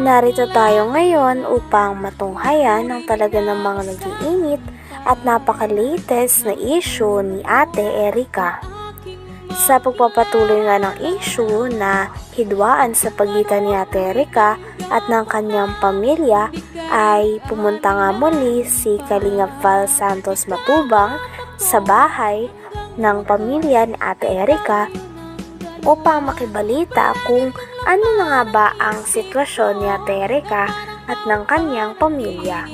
Narito tayo ngayon upang matunghayan ang talaga namang nag-iinit at napaka-latest na issue ni Ate Erica. Sa pagpapatuloy nga ng issue na hidwaan sa pagitan ni Ate Erica at ng kanyang pamilya ay pumunta nga muli si Kalingap Val Santos Matubang sa bahay ng pamilya ni Ate Erica upang makibalita kung ano na nga ba ang sitwasyon ni Ate Erica at ng kanyang pamilya.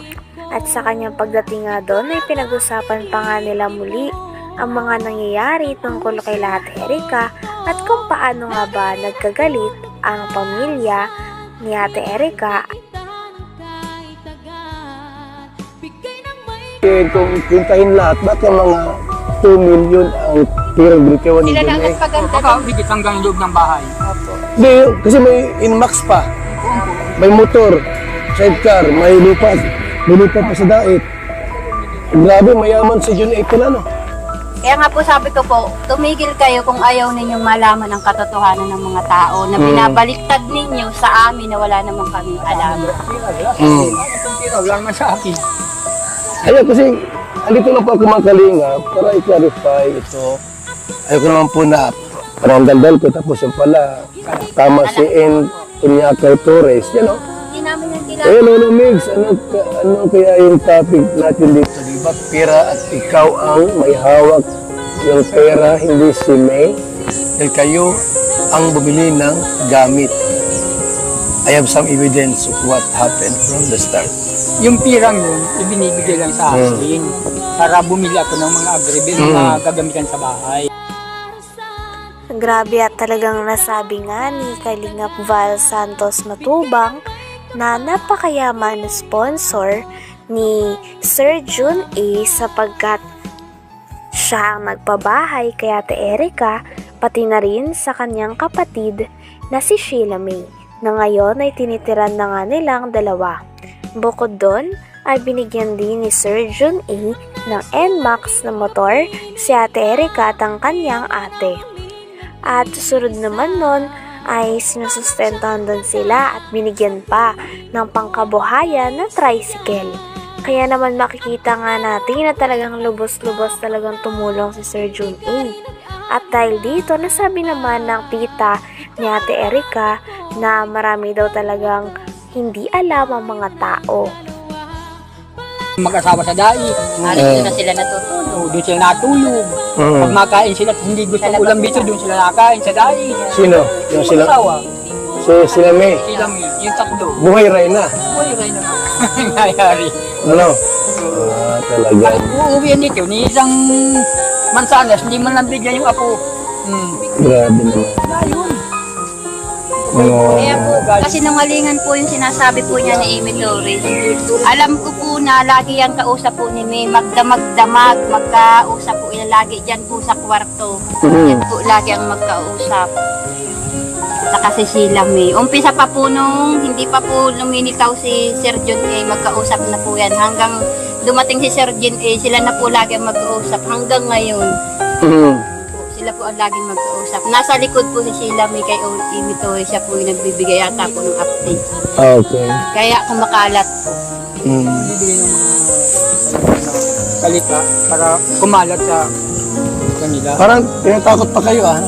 At sa kanyang pagdating nga doon ay pinag-usapan pa nga nila muli ang mga nangyayari tungkol kay Ate Erica at kung paano nga ba nagkagalit ang pamilya ni Ate Erica. Kung kintahin lahat, ba't yung mga 2 million ang tirang brikewan ni Sila lang Jun? nagpaganda. Higit hanggang loob ng bahay. Hindi, kasi may Inmax pa. May motor, sidecar, may lupa pa sa dait. Grabe, mayaman si Jun April, ano? Kaya nga po sabi ko po, tumigil kayo kung ayaw ninyong malaman ang katotohanan ng mga tao na binabaliktad ninyo sa amin na wala naman kami alam. Wala naman sa akin. Ayun, kasi andito lang po ako mga kalingap para i-clarify ito. Ayoko naman po na parang daldal ko tapos yung pala tama si Iñaki Torres, yan o. Hindi namin yung kilala. Eh, Lolo Mix, ano kaya yung topic natin dito? Diba, pera at ikaw ang may hawak yung pera, hindi si May. Dahil kayo ang bumili ng gamit. I have some evidence of what happened from the start. Yung pirang yun, ibinibigay lang sa akin para bumili ako ng mga agribil na gagamitan sa bahay. Grabe at talagang nasabi nga ni Kalingap Val Santos Matubang na napakayaman na sponsor ni Sir Jun A sapagkat siya ang nagpabahay kay Ate Erica pati na rin sa kanyang kapatid na si Sheila May na ngayon ay tinitiran na nga nilang dalawa. Bukod doon ay binigyan din ni Sir Jun A ng Nmax na motor si Ate Erica at ang kanyang ate. At susunod naman nun ay sinusustentahan doon sila at binigyan pa ng pangkabuhayan na tricycle. Kaya naman makikita nga natin na talagang lubos-lubos talagang tumulong si Sir Jun A. At dahil dito, nasabi naman ng tita ni Ate Erica na marami daw talagang hindi alam ang mga tao. Mag-asawa sa dai, Doon na sila natutulog. doon sila natulog. Pag makain sila at hindi gusto ng ulam dito, doon sila nakain sa dai. Sino? Yung sila? Asawa, Sila May. sila yung tatlo. Buhay Reyna. Uy, rin na nangyayari. Ano? Talaga. At uuwi dito, ni isang mansanas, hindi man lang bigyan yung apo. Grabe naman. Ayun. Kaya po, kasi nangalingan po yung sinasabi po niya ni Amy Torres. Alam ko po na lagi yan kausap po ni May, magdamag-damag, magkausap po yan lagi dyan po sa kwarto. Yan po lagi ang magkausap. Saka si Sheila May. Umpisa pa po nung hindi pa po lumilitaw si Sir John A, magkausap na po yan. Hanggang dumating si Sir John A, sila na po lagi ang magkausap hanggang ngayon. Sila po ang laging magkausap. Nasa likod po si Sheila May kay Amy Torres, siya po yung nagbibigay yata po ng update. Okay. Kaya kumakalat po. Bibigyan ng mga kalita para kumalat sa kanila. Parang tinatakot pa kayo, ah.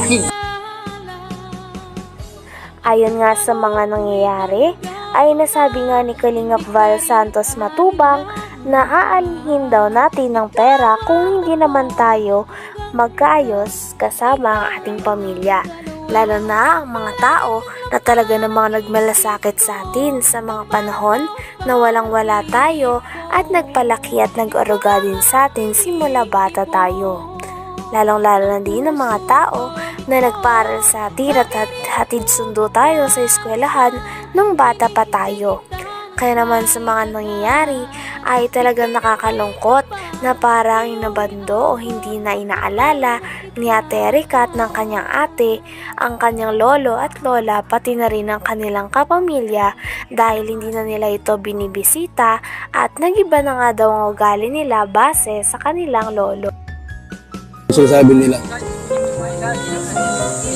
Ayon nga sa mga nangyayari, ay nasabi nga ni Kalingap Val Santos Matubang na aanhin daw natin ng pera kung hindi naman tayo magkaayos kasama ang ating pamilya. Lalo na ang mga tao na talaga namang nagmalasakit sa atin sa mga panahon na walang-wala tayo at nagpalaki at nag-aruga din sa atin simula bata tayo. Lalong-lalo na din ang mga tao na nagpaaral sa atin at hatid sundo tayo sa eskwelahan nung bata pa tayo. Kaya naman sa mga nangyayari ay talagang nakakalungkot na parang inabando o hindi na inaalala ni Ate Erica at ng kanyang ate ang kanyang lolo at lola pati na rin ang kanilang kapamilya dahil hindi na nila ito binibisita at nagiba na nga daw ang ugali nila base sa kanilang lolo. Sinasabi nila.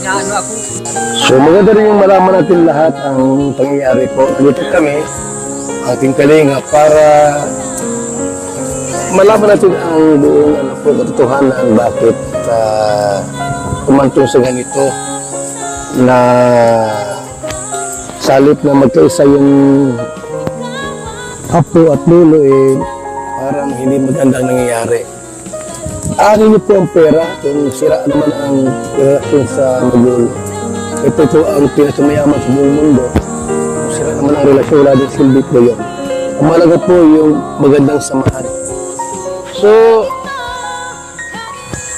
inaano ako. So maganda rin yung malaman natin lahat ang pangyayari po. Nandito kami, ating kalinga, para malaman natin ang buong katotohanan bakit umantong sa ganito na salip na magkaisa yung apo at lolo parang hindi magandang nangyayari. Ano niyo po ang pera kung sira naman ang relasyon sa magulo. Ito po ang pinakamayaman sa buong mundo. Kung sira naman ang relasyon, wala din silbi po yun. Ang mahalaga po yung magandang samahan. So,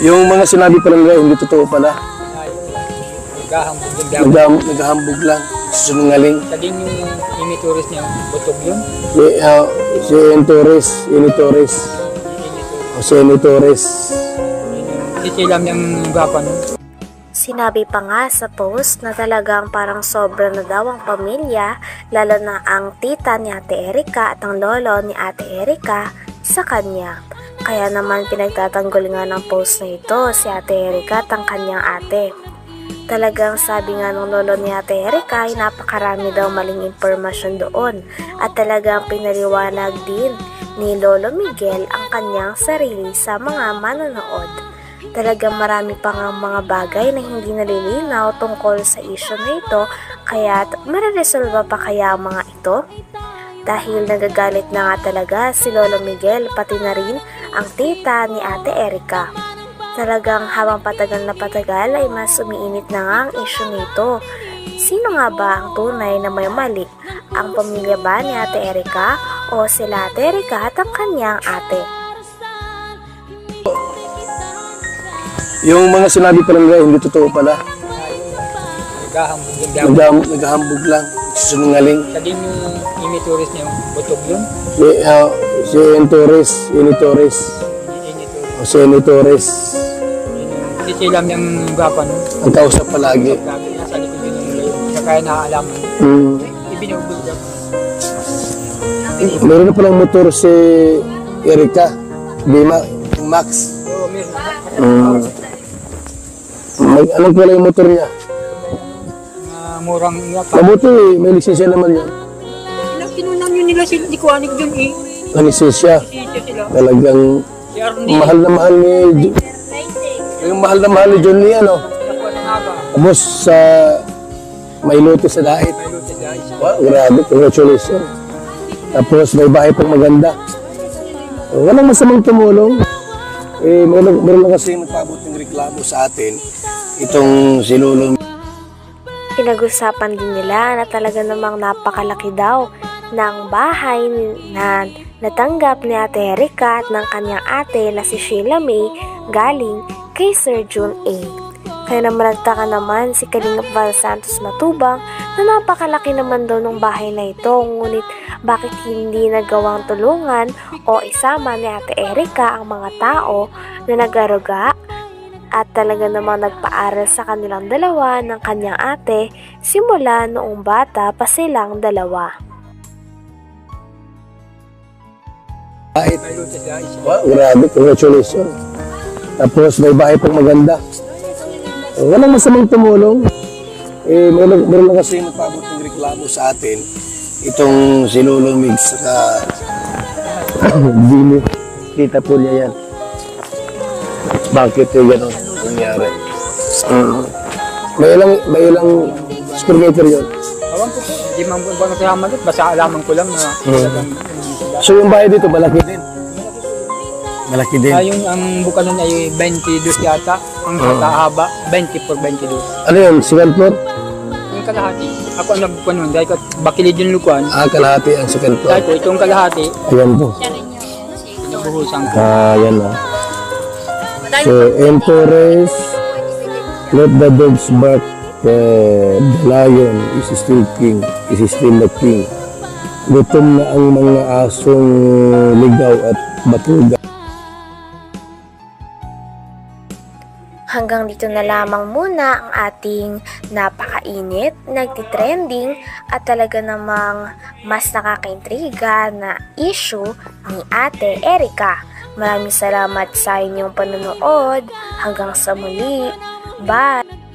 yung mga sinabi pa lang hindi totoo pala. Naghahambog lang. Sinungaling. Saging yung imituris niya, butog yun. Si Torres, Torres. Si Torres. Sisilam yung gapa nun. Sinabi pa nga sa post na talagang parang sobra na daw ang pamilya, lalo na ang tita ni Ate Erika at ang lolo ni Ate Erika sa kanya. Kaya naman pinagtatanggol nga ng post na ito si Ate Erika at ang kanyang ate. Talagang sabi nga ng lolo ni Ate Erika ay napakarami daw maling impormasyon doon at talagang pinaliwanag din ni Lolo Miguel ang kanyang sarili sa mga manonood. Talagang marami pa nga mga bagay na hindi nalilinaw tungkol sa issue na ito, kaya mareresolba pa kaya ang mga ito? Dahil nagagalit na nga talaga si Lolo Miguel pati na rin ang tita ni Ate Erika. Talagang habang patagal na patagal ay mas umiinit na nga ang issue nito. Sino nga ba ang tunay na may mali? Ang pamilya ba ni Ate Erika o sila Ate Erika at ang kanyang ate? Yung mga sinabi pa lang hindi totoo pala. Naghahambog Naghahambog lang. Sinungaling. Saging yung imituris niya, butog yun. Si Torres, Torres. Si Torres. Sisilam yung gapa nun. Ang kausap palagi. Nasa likod yun yung layo. Kaya naaalaman. Ibinubog lang. Meron na palang motor si Erika. Max. Oo, meron. Anong pala yung motor niya? Murang Mabuti, may lisensya naman yan. Kinunang yun nila si Kuanig dun eh. Ang lisensya. Sila. Talagang Si Arnie. mahal na mahal ni yung mahal na mahal ni John Lee, ano? Tapos sa may lote sa Dait. Wow, grabe, congratulations. Tapos may bahay pang maganda. Walang masamang tumulong. Meron lang kasi nagpabot ng reklamo sa atin. Itong si Lolo. Pinag-usapan din nila na talaga namang napakalaki daw ng bahay na natanggap ni Ate Erika at ng kanyang ate na si Sheila May galing kay Sir June A. Kaya naman nagtaka naman si Kalingap Val Santos Matubang na napakalaki naman daw ng bahay na ito, ngunit bakit hindi nagawang tulungan o isama ni Ate Erika ang mga tao na nag-aruga at talaga namang nagpaaral sa kanilang dalawa ng kanyang ate simula noong bata pa silang dalawa. Wow, grabe, congratulations. Tapos may bahay pang maganda. Walang masamang tumulong. Meron lang kasi nagpabot ng reklamo sa atin. Itong si Lolo Mig saka Dini. Kita po niya yan. Bakit yung gano'n nangyari? May ilang square meter yun. Awan ko po. Hindi man po ba nagkakamalot. Basta alaman ko lang na talagang So yung bahay dito, malaki din. Malaki din. yung ang bukalan ay 22 yata. Ang haba 20 por 22. Ano yun? Second floor? Yung kalahati. Ako ang nagbukan nun. Dahil ko bakilid yung lukuan. Kalahati ang second floor. Dahil ko itong kalahati. Ayan po. Nabuhusan ko. Ayan o. So, Torres, let the dogs bark. The lion is still king. Is still the king. Gutom na ang mga asong ligaw at batuga. Hanggang dito na lamang muna ang ating napakainit, nagtitrending at talaga namang mas nakakaintriga na issue ni Ate Erika. Maraming salamat sa inyong panonood. Hanggang sa muli. Bye!